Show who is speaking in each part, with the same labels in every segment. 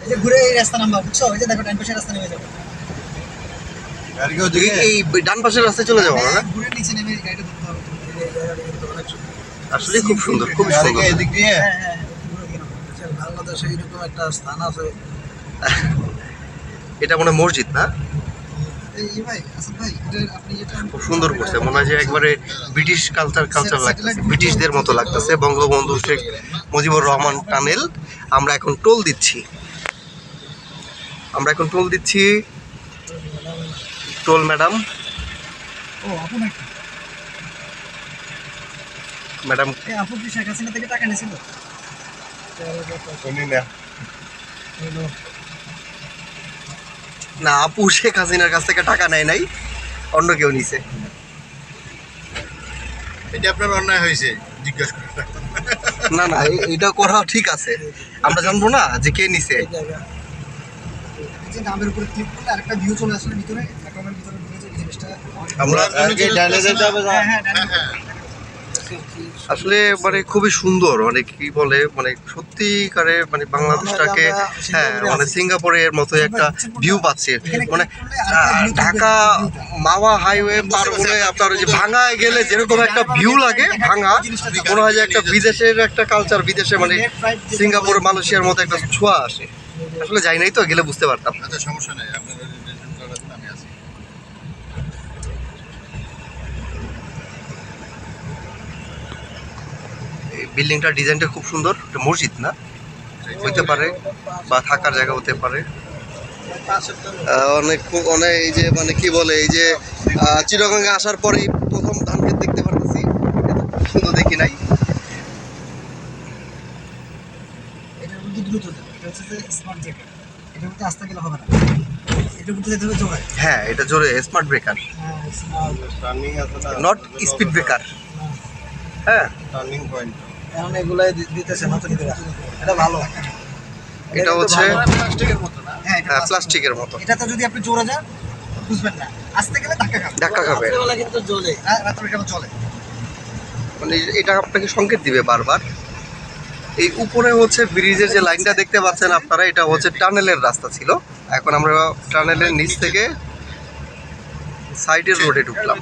Speaker 1: এই যে ঘুরে এই রাস্তা নামবা, বুঝছো? এই যে দেখো ডান পাশের রাস্তা নেমে যাবো।
Speaker 2: এই ডান পাশের রাস্তায় চলে যাবো না?
Speaker 1: ঘুরে নিচে নেমে গাড়িটা ধরতে হবে। এই জায়গাটা কিন্তু অনেক সুন্দর।
Speaker 2: আসলে খুব সুন্দর, খুবই সুন্দর।
Speaker 3: এদিক দিয়ে
Speaker 1: হ্যাঁ হ্যাঁ, ঘুরে গেলাম।
Speaker 3: বাংলাদেশে এরকম একটা স্থান আছে।
Speaker 2: এটা মনে হয় মসজিদ না?
Speaker 1: এই ভাই, আসাদ ভাই, এটা আপনি যেটা
Speaker 2: খুব সুন্দর করছে, মনে হয় যে একবারে ব্রিটিশ কালচার লাগতেছে, ব্রিটিশদের মতো লাগতেছে। বঙ্গবন্ধু শেখ মুজিবুর রহমান টানেল। আমরা এখন টোল দিচ্ছি, টোল ম্যাডাম।
Speaker 1: ও আপু নাকি?
Speaker 2: ম্যাডাম
Speaker 1: এই আপু কি শেখ হাসিনা থেকে টাকা নিয়েছিল?
Speaker 3: শুনি না।
Speaker 2: না, আপু শেখ হাসিনার কাছ থেকে টাকা নেয় নাই, অন্য কেউ নিছে।
Speaker 3: এটা আপনার অন্যায় হয়েছে, জিজ্ঞাসা করুন।
Speaker 2: না না, এটা করা ঠিক আছে, আমরা জানবো না যে কে নিছে।
Speaker 1: এই জায়গা এই যে নামের উপরে ক্লিক করলে আরেকটা ভিউ চলে আসলে ভিতরে, অ্যাকাউন্টের ভিতরে ঢুকে যায় জিনিসটা।
Speaker 3: আমরা কি ডাইলে যেতে হবে?
Speaker 1: হ্যাঁ হ্যাঁ, ডান দিকে।
Speaker 2: আসলে মানে খুবই সুন্দর, মানে কি বলে, মানে সত্যিকারে মানে বাংলাদেশটাকে, হ্যাঁ মানে সিঙ্গাপুরের মতো একটা ভিউ পাচ্ছে। মানে ঢাকা মাওয়া হাইওয়ে পার করে আপনার ওই যে ভাঙায় গেলে যেরকম একটা ভিউ লাগে, ভাঙা মনে হয় যে একটা বিদেশের একটা কালচার, বিদেশে মানে সিঙ্গাপুর মালয়েশিয়ার মতো একটা ছোঁয়া আসে। আসলে যাই নাই তো, গেলে বুঝতে পারতাম।
Speaker 3: আচ্ছা, সমস্যা নেই, আপনার আমি আছি।
Speaker 2: বিল্ডিংটার ডিজাইনটা খুব সুন্দর। এটা মসজিদ না হইতে পারে, বা থাকার জায়গা হতে পারে। অনেক অনেক এই যে মানে কি বলে, এই যে চিটাগাঙ্গে আসার পরেই প্রথম ধান ক্ষেত দেখতে পারতেছি, এত সুন্দর দেখি নাই।
Speaker 1: এটার মধ্যে দ্রুত যাবে, এটা হচ্ছে যে স্মার্ট জ্যাকেট। এটার মধ্যে আস্তে গেলে হবে না, এটার মধ্যে যেতে হবে জোরে।
Speaker 2: হ্যাঁ, এটা জোরে স্মার্ট ব্রেকার,
Speaker 1: হ্যাঁ স্মার্ট।
Speaker 3: টার্নিং আছে না,
Speaker 2: নট স্পিড ব্রেকার। হ্যাঁ,
Speaker 3: টার্নিং পয়েন্ট।
Speaker 1: এখন এগুলাই দিতেছে নতুন করে, এটা ভালো।
Speaker 2: এটা হচ্ছে
Speaker 3: প্লাস্টিকের মতো না?
Speaker 1: হ্যাঁ এটা
Speaker 2: প্লাস্টিকের মতো।
Speaker 1: এটাতে যদি আপনি জোরে যান বুঝবেন না, আস্তে গেলে ধাক্কা খাবে।
Speaker 2: ধাক্কা খাবে।
Speaker 1: রাত্রেবেলা কিন্তু জ্বলে, রাত্রে কেন চলে?
Speaker 2: মানে এটা আপনাকে সংকেত দিবে বারবার। এই উপরে হচ্ছে ব্রিজের যে লাইনটা দেখতে পাচ্ছেন আপনারা, এটা হচ্ছে টানেলের রাস্তা ছিল। এখন আমরা টানেলের নিচ থেকে সাইডের রোডে ঢুকলাম।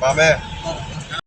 Speaker 3: বামে